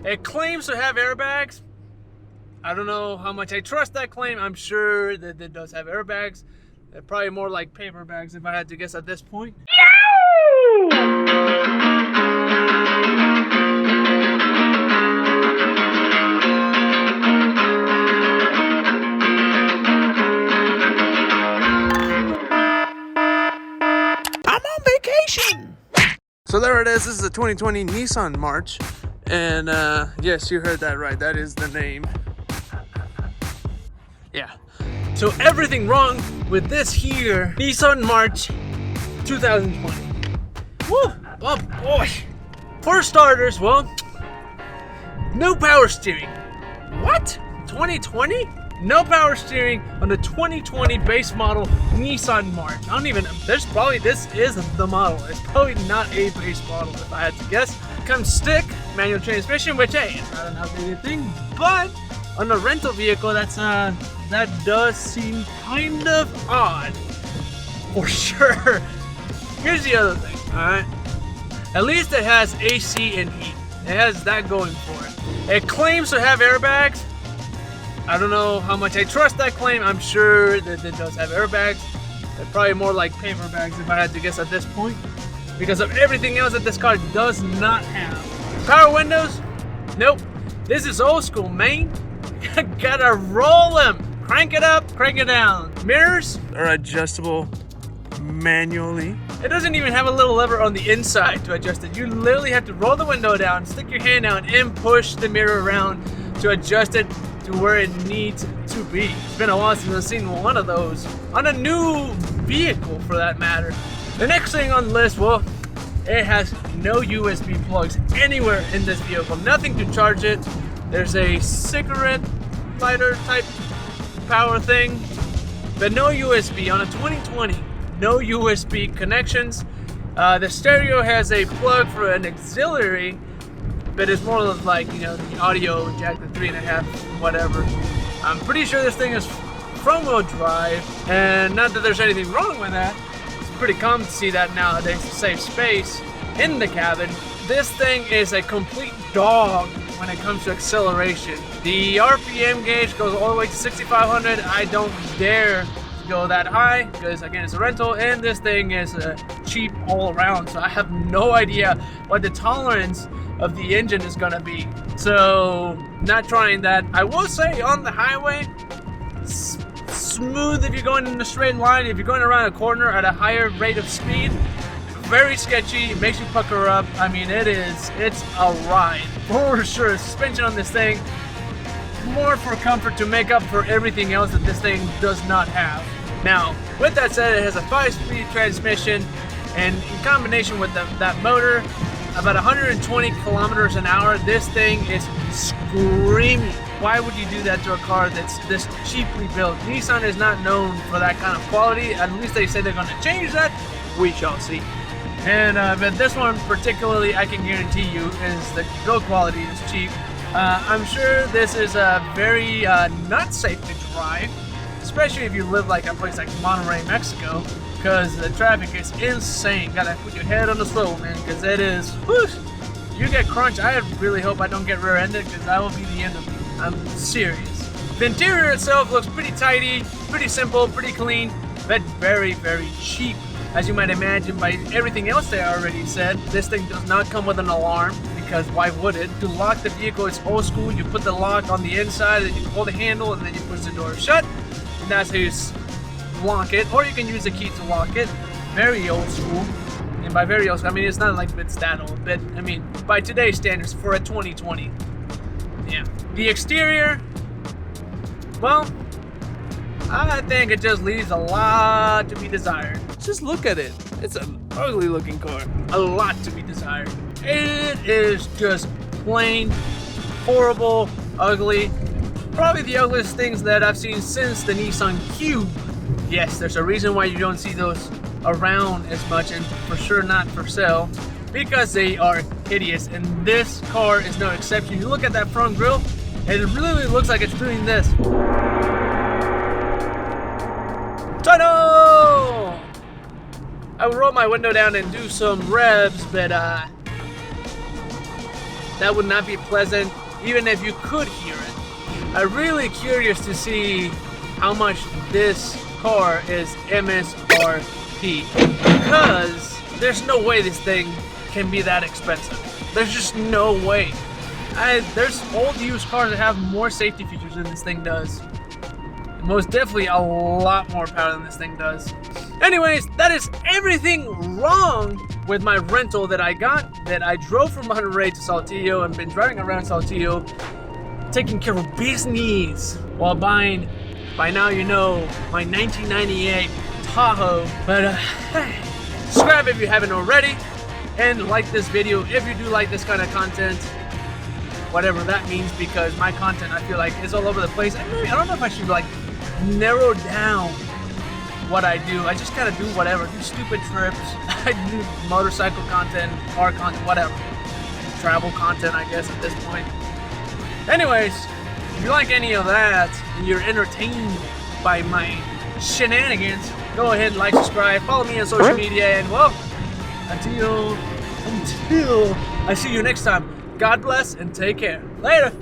It claims to have airbags. I don't know how much I trust that claim. I'm sure that it does have airbags. They're probably more like paper bags if I had to guess at this point. I'm on vacation. So there it is. This is the 2020 Nissan March. And yes, you heard that right. That is the name. Yeah. So everything wrong with this here Nissan March 2020. Woo! Oh boy. For starters, well, no power steering. What? 2020? No power steering on the 2020 base model Nissan March. I don't even, this is the model. It's probably not a base model if I had to guess. Comes stick, manual transmission, which hey, it's not an outdated thing, but on a rental vehicle, that does seem kind of odd, for sure. Here's the other thing, alright? At least it has AC and heat. It has that going for it. It claims to have airbags. I don't know how much I trust that claim. I'm sure that it does have airbags. They're probably more like paper bags if I had to guess at this point, because of everything else that this car does not have. Power windows? Nope. This is old school, man. Gotta roll them. Crank it up, crank it down. Mirrors are adjustable manually. It doesn't even have a little lever on the inside to adjust it. You literally have to roll the window down, stick your hand out, and push the mirror around to adjust it to where it needs to be. It's been a while since I've seen one of those on a new vehicle, for that matter. The next thing on the list, well, it has no USB plugs anywhere in this vehicle. Nothing to charge it. There's a cigarette lighter type power thing, but no USB on a 2020. No USB connections. The stereo has a plug for an auxiliary, but it's more of like, you know, the audio jack, the 3.5, whatever. I'm pretty sure this thing is front-wheel drive, and not that there's anything wrong with that. It's pretty common to see that nowadays to save space in the cabin. This thing is a complete dog when it comes to acceleration. The RPM gauge goes all the way to 6,500. I don't dare go that high because, again, it's a rental and this thing is cheap all around, so I have no idea what the tolerance of the engine is gonna be. So not trying that. I will say on the highway, smooth if you're going in a straight line. If you're going around a corner at a higher rate of speed, very sketchy. It makes you pucker up. I mean, it's a ride for sure. Suspension on this thing, more for comfort to make up for everything else that this thing does not have. Now, with that said, it has a 5-speed transmission, and in combination with that motor, about 120 kilometers an hour, this thing is screaming. Why would you do that to a car that's this cheaply built? Nissan is not known for that kind of quality. At least they say they're going to change that. We shall see. And but this one particularly, I can guarantee you, is the build quality is cheap. I'm sure this is very not safe to drive, especially if you live like a place like Monterrey, Mexico, because the traffic is insane. Gotta put your head on the slow, man, because it is, whoosh, you get crunched. I really hope I don't get rear-ended, because that will be the end of me. I'm serious. The interior itself looks pretty tidy, pretty simple, pretty clean, but very, very cheap. As you might imagine by everything else they already said, this thing does not come with an alarm, because why would it? To lock the vehicle, it's old school. You put the lock on the inside, and you pull the handle, and then you push the door shut, and that's how you lock it. Or you can use a key to lock it. Very old school. And by very old school, I mean, it's not like it's that old, but I mean, by today's standards for a 2020. Yeah. The exterior, well, I think it just leaves a lot to be desired. Just look at it. It's an ugly looking car. A lot to be desired. It is just plain horrible, ugly. Probably the ugliest things that I've seen since the Nissan Cube. Yes, there's a reason why you don't see those around as much, and for sure not for sale, because they are hideous, and this car is no exception. You look at that front grille, and it really looks like it's doing this. Tunnel! I would roll my window down and do some revs, but That would not be pleasant, even if you could hear it. I'm really curious to see how much this car is MSRP, because there's no way this thing can be that expensive. There's just no way. There's old used cars that have more safety features than this thing does. Most definitely a lot more power than this thing does. Anyways, that is everything wrong with my rental that I got, that I drove from Monterrey to Saltillo and been driving around Saltillo, taking care of business while buying, by now you know, my 1998 Tahoe. But hey, subscribe if you haven't already, and like this video if you do like this kind of content, whatever that means, because my content I feel like is all over the place. I don't know if I should like narrow down what I do. I just kind of do whatever. Do stupid trips. I do motorcycle content, car content, whatever. Travel content, I guess, at this point. Anyways, if you like any of that and you're entertained by my shenanigans, go ahead and like, subscribe, follow me on social media, and well, until I see you next time, God bless and take care. Later.